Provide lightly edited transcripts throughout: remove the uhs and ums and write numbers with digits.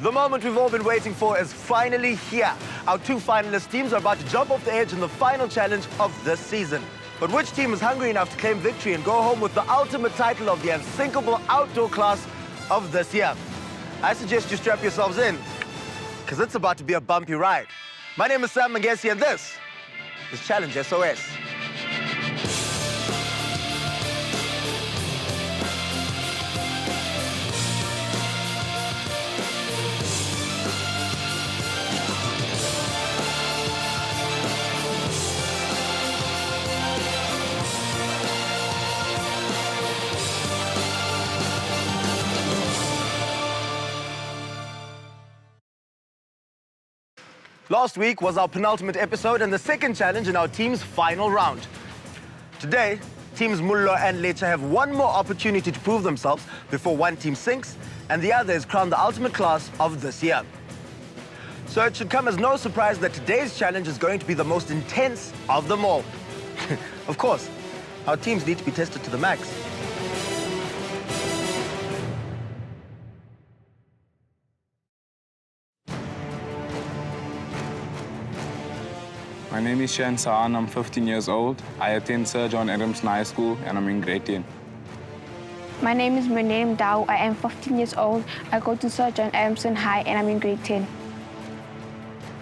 The moment we've all been waiting for is finally here. Our two finalist teams are about to jump off the edge in the final challenge of this season. But which team is hungry enough to claim victory and go home with the ultimate title of the Unsinkable Outdoor Class of this year? I suggest you strap yourselves in, because it's about to be a bumpy ride. My name is Sam Magesi, and this is Challenge SOS. Last week was our penultimate episode and the second challenge in our team's final round. Today, teams Mullo and Lecha have one more opportunity to prove themselves before one team sinks and the other is crowned the ultimate class of this year. So it should come as no surprise that today's challenge is going to be the most intense of them all. Of course, our teams need to be tested to the max. My name is Shan Saan. I'm 15 years old. I attend Sir John Adamson High School and I'm in grade 10. My name is Manem Dao. I am 15 years old. I go to Sir John Adamson High and I'm in grade 10.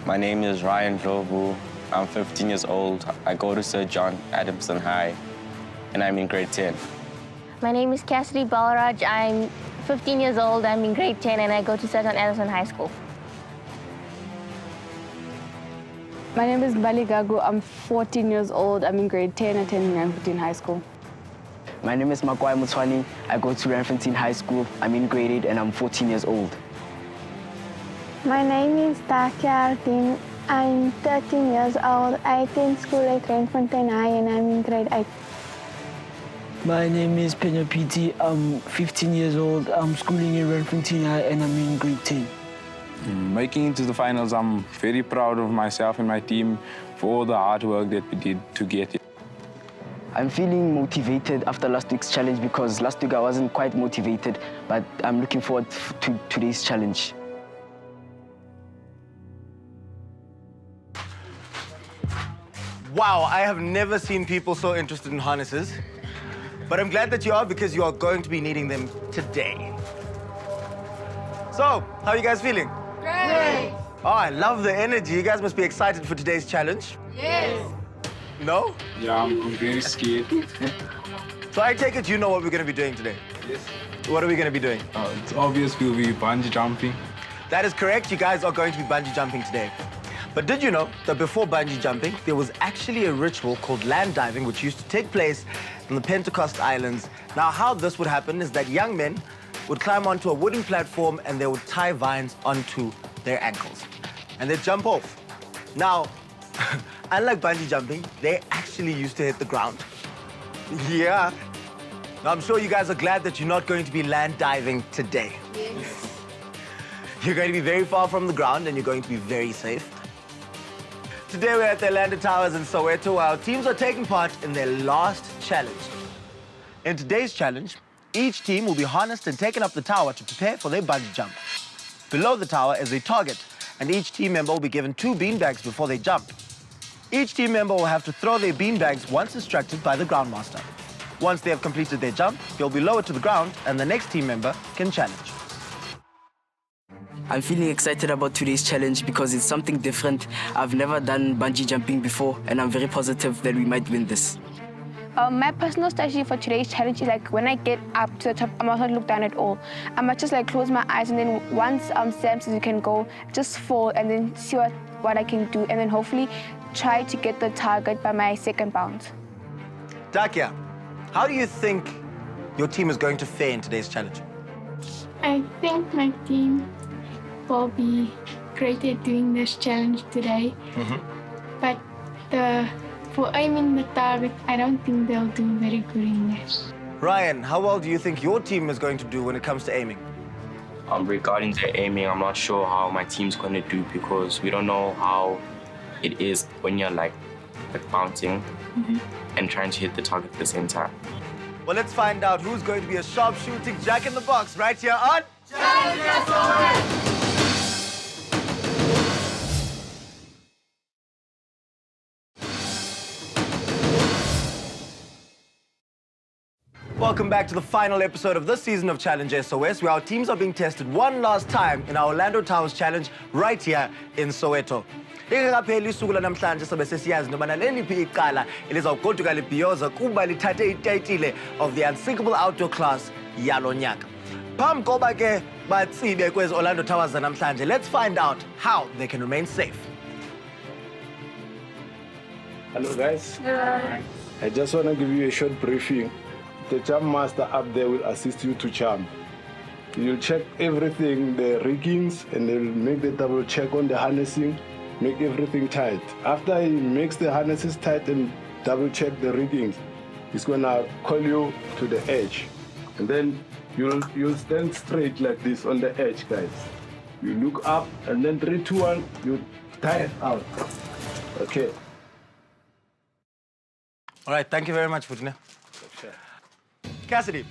My name is Ryan Dlovu. I'm 15 years old. I go to Sir John Adamson High and I'm in grade 10. My name is Cassidy Balaraj. I'm 15 years old. I'm in grade 10 and I go to Sir John Adamson High School. My name is Mbali Gagu. I'm 14 years old. I'm in grade 10, attending Ranfontein High School. My name is Makwai Mutwani. I go to Ranfontein High School. I'm in grade 8 and I'm 14 years old. My name is Takia Altin. I'm 13 years old. I attend school at Ranfontein High and I'm in grade 8. My name is Penya Piti. I'm 15 years old. I'm schooling in Ranfontein High and I'm in grade 10. Making it to the finals, I'm very proud of myself and my team for all the hard work that we did to get it. I'm feeling motivated after last week's challenge because last week I wasn't quite motivated, but I'm looking forward to today's challenge. Wow, I have never seen people so interested in harnesses. But I'm glad that you are because you are going to be needing them today. So, how are you guys feeling? Great! Oh, I love the energy. You guys must be excited for today's challenge. Yes! No? Yeah, I'm very scared. So I take it you know what we're going to be doing today. Yes. What are we going to be doing? It's obvious we'll be bungee jumping. That is correct. You guys are going to be bungee jumping today. But did you know that before bungee jumping, there was actually a ritual called land diving, which used to take place in the Pentecost Islands. Now, how this would happen is that young men would climb onto a wooden platform and they would tie vines onto their ankles. And they'd jump off. Now, unlike bungee jumping, they actually used to hit the ground. Yeah. Now, I'm sure you guys are glad that you're not going to be land diving today. Yes. You're going to be very far from the ground and you're going to be very safe. Today, we're at the JHB Towers in Soweto, where our teams are taking part in their last challenge. In today's challenge, each team will be harnessed and taken up the tower to prepare for their bungee jump. Below the tower is a target, and each team member will be given 2 beanbags before they jump. Each team member will have to throw their beanbags once instructed by the groundmaster. Once they have completed their jump, they'll be lowered to the ground, and the next team member can challenge. I'm feeling excited about today's challenge because it's something different. I've never done bungee jumping before, and I'm very positive that we might win this. My personal strategy for today's challenge is like when I get up to the top, I must not look down at all. I might just like close my eyes and then once Sam says you can go, just fall and then see what I can do and then hopefully try to get the target by my second bounce. Takia, how do you think your team is going to fare in today's challenge? I think my team will be great at doing this challenge today. But for aiming the target, I don't think they'll do very good in this. Ryan, how well do you think your team is going to do when it comes to aiming? Regarding the aiming, I'm not sure how my team's going to do because we don't know how it is when you're like bouncing and trying to hit the target at the same time. Well, let's find out who's going to be a sharp-shooting jack-in-the-box right here on... Challenge SOS! Welcome back to the final episode of this season of Challenge SOS, where our teams are being tested one last time in our Orlando Towers Challenge right here in Soweto. Ingakapheli isuku lanamhlanje sobe sesiyazi noma naleliphi iqala elizawugoduka libhiyoza kuba lithathe itayitile of the Unsinkable Outdoor Class yalo nyaka. Phambi koba ke batsibe kwezi Orlando Towers zanamhlanje, let's find out how they can remain safe. Hello guys. I just want to give you a short briefing. The charm master up there will assist you to charm. You'll check everything, the riggings, and they'll make the double check on the harnessing, make everything tight. After he makes the harnesses tight and double check the riggings, he's gonna call you to the edge. And then you'll stand straight like this on the edge, guys. You look up and then 3, 2, 1, you tie it out. Okay. All right, thank you very much, Putine. Cassidy,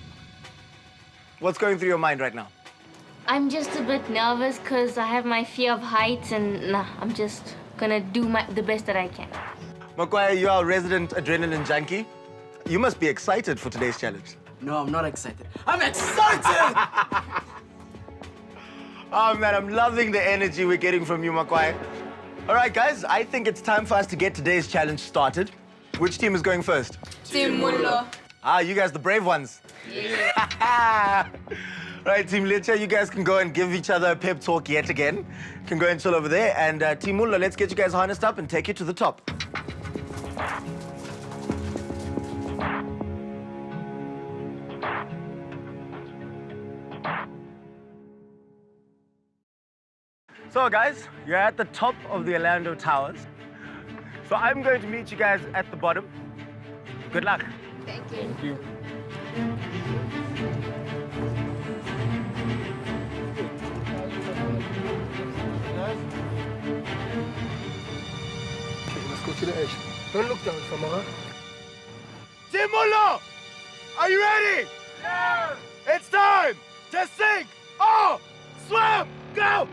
what's going through your mind right now? I'm just a bit nervous because I have my fear of heights, and I'm just gonna do the best that I can. Makwai, you are a resident adrenaline junkie. You must be excited for today's challenge. No, I'm not excited. I'm excited! Oh man, I'm loving the energy we're getting from you, Makwai. All right, guys, I think it's time for us to get today's challenge started. Which team is going first? Team Mullo. Ah, you guys the brave ones. Yeah. Right, Team Licha, you guys can go and give each other a pep talk yet again. You can go and chill over there. And Team Mullo, let's get you guys harnessed up and take you to the top. So guys, you're at the top of the Orlando Towers. So I'm going to meet you guys at the bottom. Good luck. Thank you. Thank you. Let's go to the edge. Don't look down, Samara. Team Mullo, are you ready? Yeah! It's time to sink or swim. Go!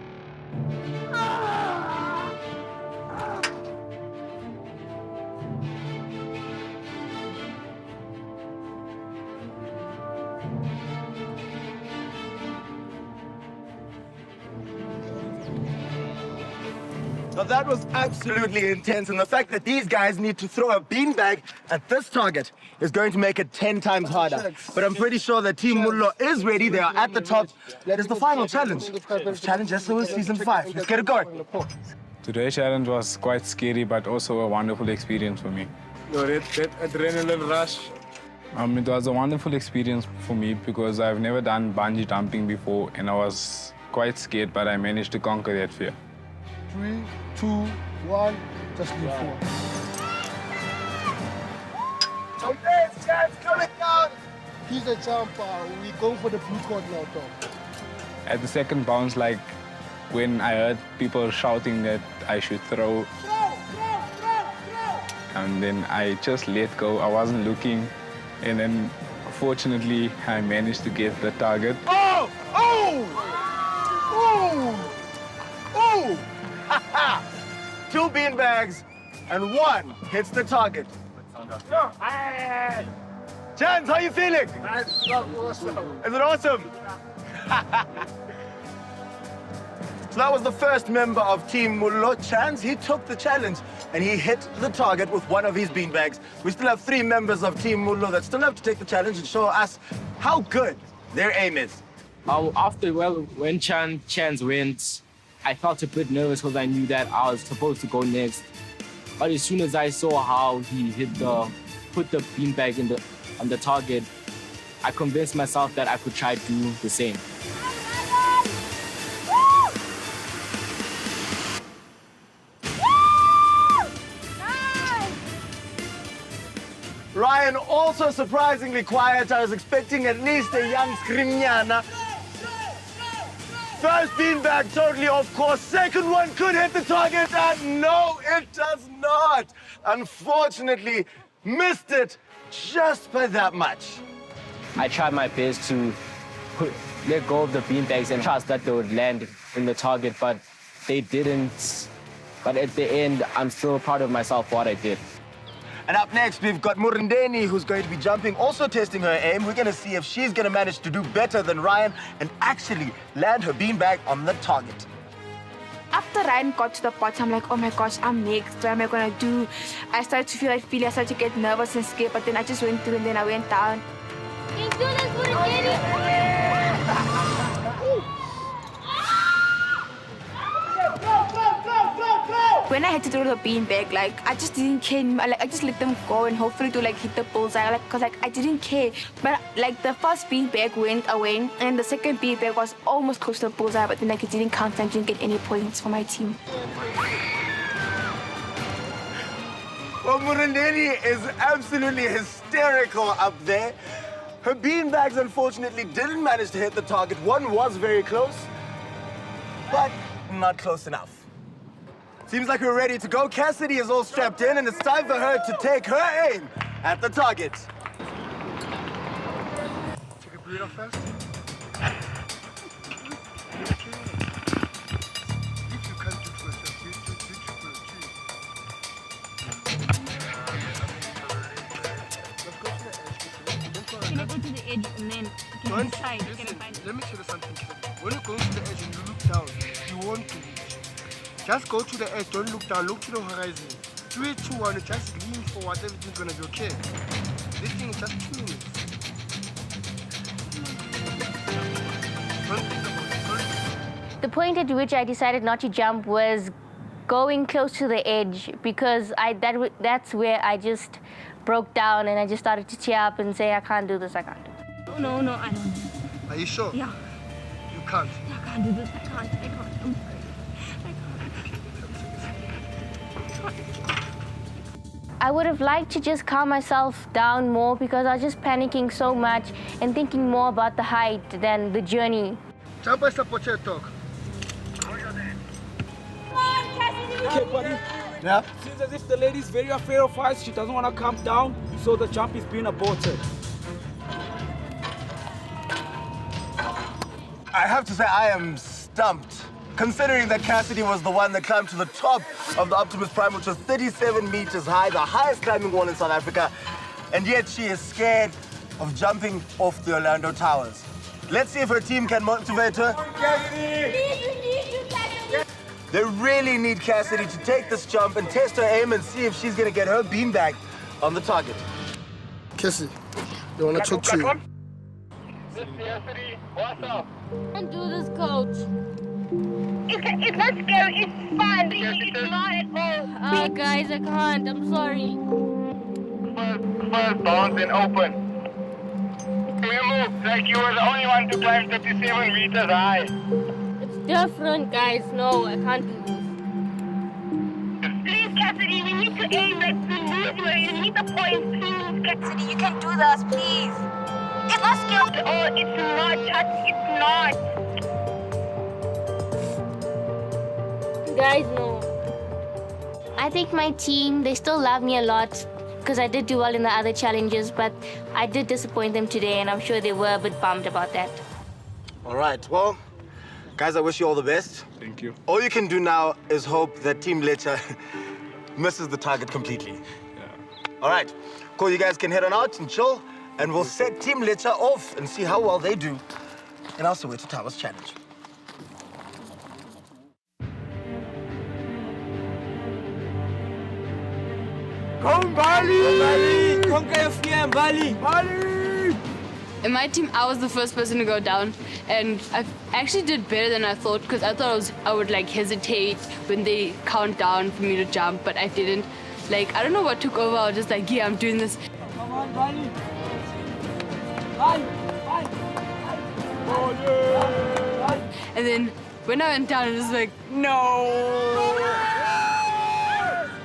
Now that was absolutely intense, and the fact that these guys need to throw a beanbag at this target is going to make it 10 times harder. But I'm pretty sure that Team Mullo is ready. They are at the top. That is the final challenge of Challenge SOS Season 5. Let's get it going. Today's challenge was quite scary, but also a wonderful experience for me. That adrenaline rush. It was a wonderful experience for me because I've never done bungee jumping before, and I was quite scared, but I managed to conquer that fear. 3, 2, 1, just leave forward. Okay, guys, coming down. He's the jumper. We go for the blue cord now, Tom. At the second bounce, like when I heard people shouting that I should throw, and then I just let go. I wasn't looking, and then fortunately I managed to get the target. Oh! Oh! Oh! Oh! 2 beanbags and 1 hits the target. Chance, how are you feeling? That's awesome. Is it awesome? So that was the first member of Team Mullo, Chance. He took the challenge and he hit the target with 1 of his beanbags. We still have 3 members of Team Mullo that still have to take the challenge and show us how good their aim is. When Chance went, I felt a bit nervous because I knew that I was supposed to go next. But as soon as I saw how he put the beanbag on the target, I convinced myself that I could try to do the same. Ryan also surprisingly quiet. I was expecting at least a young Skriniana. First beanbag totally off course. Second one could hit the target, and no, it does not. Unfortunately, missed it just by that much. I tried my best to let go of the beanbags and trust that they would land in the target, but they didn't. But at the end, I'm still proud of myself for what I did. And up next, we've got Murindeni, who's going to be jumping, also testing her aim. We're going to see if she's going to manage to do better than Ryan and actually land her beanbag on the target. After Ryan got to the bottom, I'm like, oh my gosh, I'm next. What am I going to do? I started to feel like I started to get nervous and scared, but then I just went through and then I went down. You can do this, Murindeni! When I had to do the beanbag, like, I just didn't care. Like, I just let them go and hopefully to like hit the bullseye. Like, cause like I didn't care. But like the first beanbag went away, and the second beanbag was almost close to the bullseye, but then like it didn't count, and I didn't get any points for my team. Well, Murindeni is absolutely hysterical up there. Her beanbags, unfortunately, didn't manage to hit the target. One was very close, but not close enough. Seems like we're ready to go. Cassidy is all strapped in, and it's time for her to take her aim at the target. Take a breather first. If you can't do it for yourself, you do it for your team. Let's go to the edge. Can I go to the edge and then you can decide? Let me tell you something. When you go to the edge and you look down, you won't reach. Just go to the edge, don't look down, look to the horizon. 3, 2, 1, just lean forward, everything's gonna be okay. This thing is just 2 minutes. The point at which I decided not to jump was going close to the edge because that's where I just broke down and I just started to tear up and say, I can't do this, I can't do this. No, I don't. Are you sure? Yeah. You can't? I can't do this, I can't. I'm sorry. I would have liked to just calm myself down more because I was just panicking so much and thinking more about the height than the journey. Jump and support your talk. Okay, buddy. Yeah? Seems as if the lady's very afraid of heights. She doesn't want to come down, so the jump is being aborted. I have to say, I am stumped. Considering that Cassidy was the one that climbed to the top of the Optimus Prime, which was 37 meters high, the highest climbing wall in South Africa, and yet she is scared of jumping off the Orlando Towers. Let's see if her team can motivate her. They really need Cassidy to take this jump and test her aim and see if she's going to get her beanbag on the target. Cassie, they want to talk to you. Cassidy, what's up? Don't do this, coach. It's not scary, it's fun. It's not at all. Guys, I can't. I'm sorry. First bounce and open. You moved like you were the only one to climb 37 meters high. It's different, guys. No, I can't do this. Please, Cassidy, we need to aim like to move where you need the point. Please, Cassidy, you can do this, please. It's not scary at all. It's not, it's not. Guys, no. I think my team, they still love me a lot because I did do well in the other challenges, but I did disappoint them today, and I'm sure they were a bit bummed about that. All right, well, guys, I wish you all the best. Thank you. All you can do now is hope that Team Lecha misses the target completely. Yeah. All right, cool, you guys can head on out and chill, and we'll set Team Lecha off and see how well they do in our Soweto Towers challenge. Come Bali! Conquer your fear and Bali! Bali! In my team, I was the first person to go down, and I actually did better than I thought because I thought I would like hesitate when they count down for me to jump, but I didn't. Like, I don't know what took over. I was just like, yeah, I'm doing this. Come on, Bali! Bali! Bali! Bali! And then when I went down, it was like, no!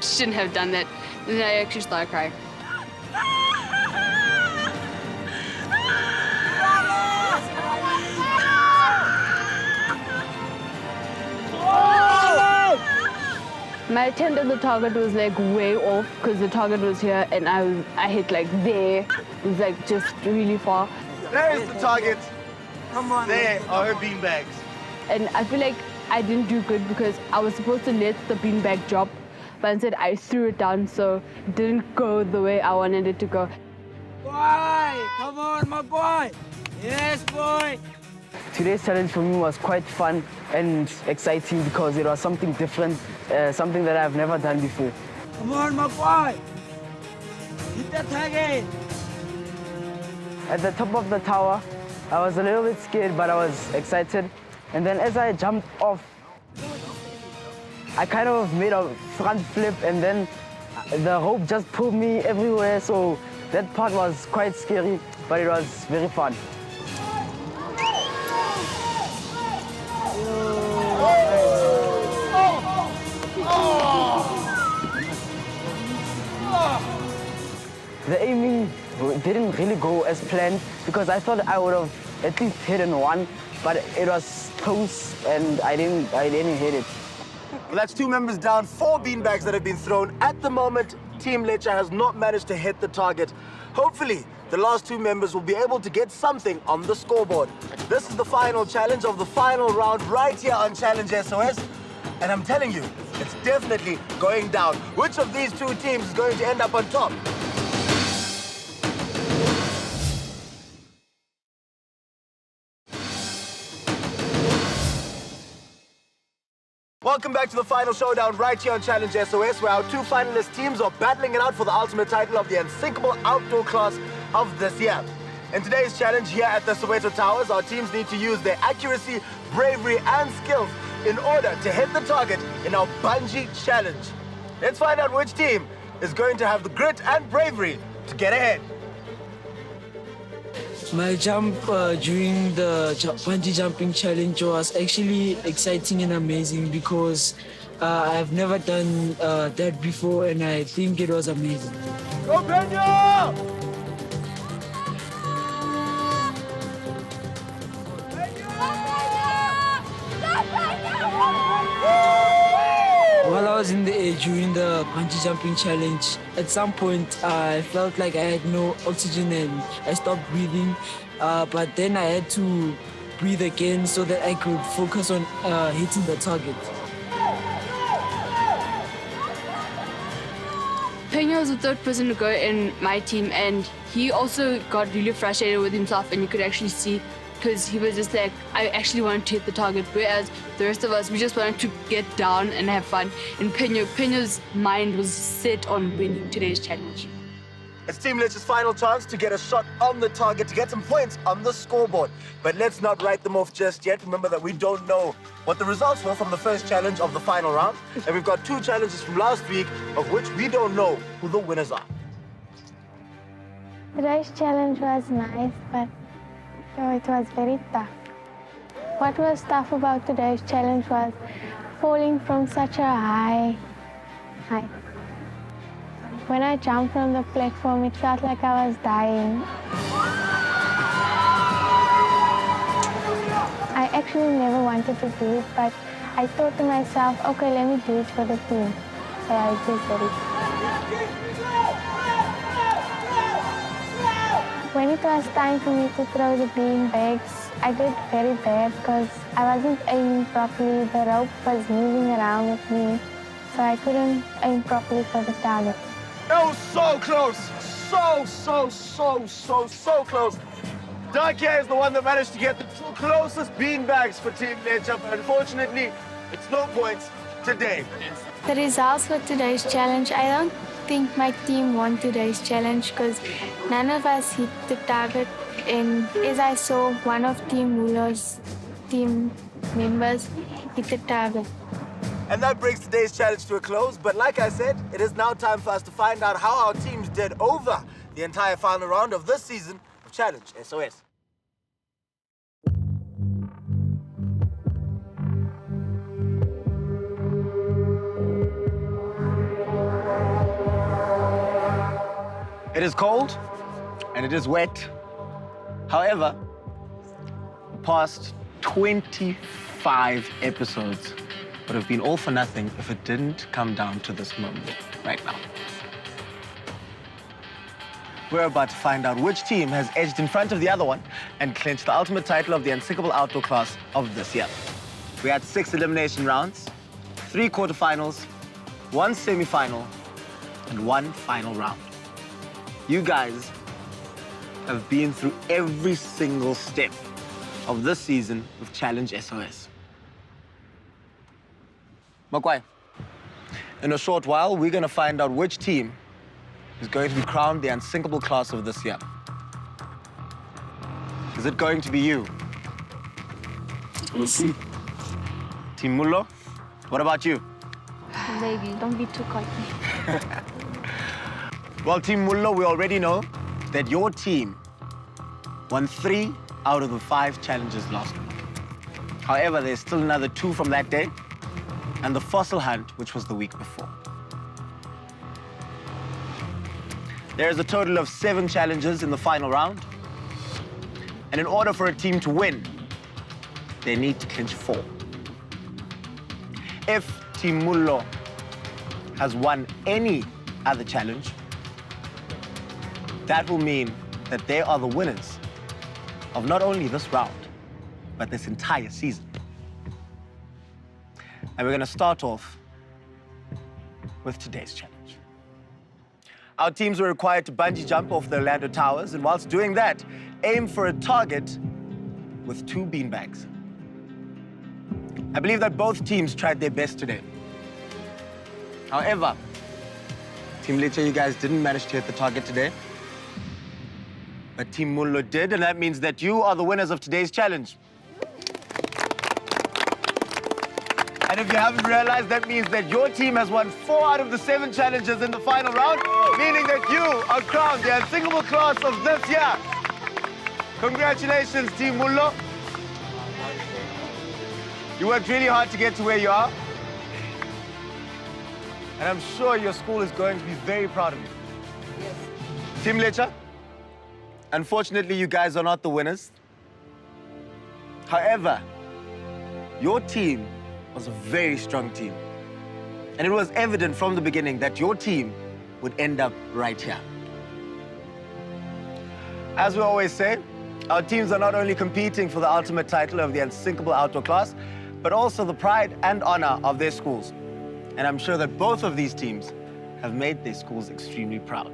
Shouldn't have done that. And then I actually started crying. My attempt at the target was like way off because the target was here and I hit like there. It was like just really far. There is the target. Come on. There are her beanbags. And I feel like I didn't do good because I was supposed to let the beanbag drop, but instead I threw it down, so it didn't go the way I wanted it to go. Boy, come on, my boy. Yes, boy. Today's challenge for me was quite fun and exciting because it was something different, something that I've never done before. Come on, my boy. Hit that target. At the top of the tower, I was a little bit scared, but I was excited. And then as I jumped off, I kind of made a front flip, and then the rope just pulled me everywhere. So that part was quite scary, but it was very fun. The aiming didn't really go as planned because I thought I would have at least hit in one, but it was close and I didn't hit it. Well, that's 2 members down, 4 beanbags that have been thrown. At the moment, Team Lecha has not managed to hit the target. Hopefully, the last 2 members will be able to get something on the scoreboard. This is the final challenge of the final round right here on Challenge SOS. And I'm telling you, it's definitely going down. Which of these 2 teams is going to end up on top? Welcome back to the final showdown right here on Challenge SOS, where our 2 finalist teams are battling it out for the ultimate title of the Unsinkable Outdoor Class of this year. In today's challenge here at the SOS Towers, our teams need to use their accuracy, bravery, and skills in order to hit the target in our bungee challenge. Let's find out which team is going to have the grit and bravery to get ahead. My jump during the bungee jumping challenge was actually exciting and amazing because I've never done that before, and I think it was amazing. Go, Pena! While I was in the air during the bungee jumping challenge, at some point I felt like I had no oxygen and I stopped breathing. But then I had to breathe again so that I could focus on hitting the target. Pena was the 3rd person to go in my team, and he also got really frustrated with himself, and you could actually see, because he was just like, I actually wanted to hit the target, whereas the rest of us, we just wanted to get down and have fun. And Pena's mind was set on winning today's challenge. It's Team Lecha's final chance to get a shot on the target, to get some points on the scoreboard. But let's not write them off just yet. Remember that we don't know what the results were from the first challenge of the final round. And we've got 2 challenges from last week, of which we don't know who the winners are. Today's challenge was nice, but it was very tough. What was tough about today's challenge was falling from such a high height. When I jumped from the platform, it felt like I was dying. I actually never wanted to do it, but I thought to myself, okay, let me do it for the team. So I just did it. When it was time for me to throw the bean bags, I did very bad because I wasn't aiming properly. The rope was moving around with me, so I couldn't aim properly for the target. That was so close. So close. Darkia is the one that managed to get the 2 closest beanbags for Team Lecha, but unfortunately, it's no points today. The results for today's challenge, I don't think my team won today's challenge because none of us hit the target. And as I saw, one of Team Mulo's team members hit the target. And that brings today's challenge to a close. But like I said, it is now time for us to find out how our teams did over the entire final round of this season of Challenge SOS. It is cold and it is wet. However, the past 25 episodes would have been all for nothing if it didn't come down to this moment right now. We're about to find out which team has edged in front of the other one and clinched the ultimate title of the Unsinkable Outdoor Class of this year. We had 6 elimination rounds, 3 quarterfinals, one semi-final, and one final round. You guys have been through every single step of this season of Challenge SOS. Makwai, in a short while, we're going to find out which team is going to be crowned the Unsinkable Class of this year. Is it going to be you? We'll see. Team Mullo, what about you? Maybe. Don't be too cocky. Well, Team Mullo, we already know that your team won 3 out of the 5 challenges last week. However, there's still another 2 from that day, and the fossil hunt, which was the week before. There is a total of 7 challenges in the final round, and in order for a team to win, they need to clinch 4. If Team Mullo has won any other challenge, that will mean that they are the winners of not only this round, but this entire season. And we're going to start off with today's challenge. Our teams were required to bungee jump off the Orlando Towers, and whilst doing that, aim for a target with 2 beanbags. I believe that both teams tried their best today. However, Team Lecha, you guys didn't manage to hit the target today. But Team Mullo did, and that means that you are the winners of today's challenge. And if you haven't realized, that means that your team has won 4 out of the 7 challenges in the final round, meaning that you are crowned the Unsinkable Class of this year. Congratulations, Team Mullo. You worked really hard to get to where you are. And I'm sure your school is going to be very proud of you. Yes. Team Lecha, unfortunately, you guys are not the winners. However, your team was a very strong team. And it was evident from the beginning that your team would end up right here. As we always say, our teams are not only competing for the ultimate title of the Unsinkable Outdoor Class, but also the pride and honor of their schools. And I'm sure that both of these teams have made their schools extremely proud.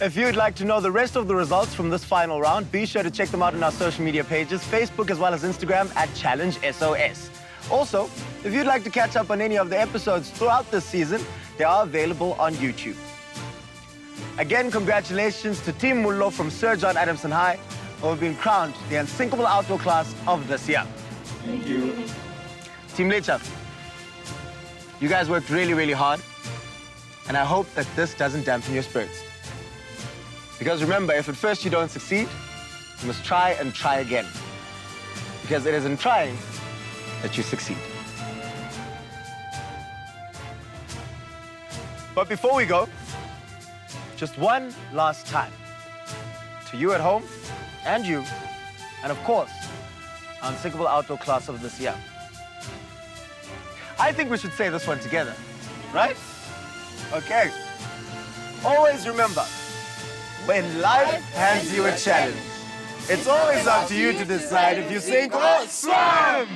If you'd like to know the rest of the results from this final round, be sure to check them out on our social media pages, Facebook as well as Instagram at Challenge SOS. Also, if you'd like to catch up on any of the episodes throughout this season, they are available on YouTube. Again, congratulations to Team Mullo from Sir John Adamson High, who have been crowned the Unsinkable Outdoor Class of this year. Thank you. Team Lecha, you guys worked really, really hard, and I hope that this doesn't dampen your spirits. Because remember, if at first you don't succeed, you must try and try again. Because it is in trying that you succeed. But before we go, just one last time, to you at home, and you, and of course, our Unsinkable Outdoor Class of this year. I think we should say this one together, right? Okay. Always remember, when life hands you a challenge, it's always up to you to decide if you sink or swim!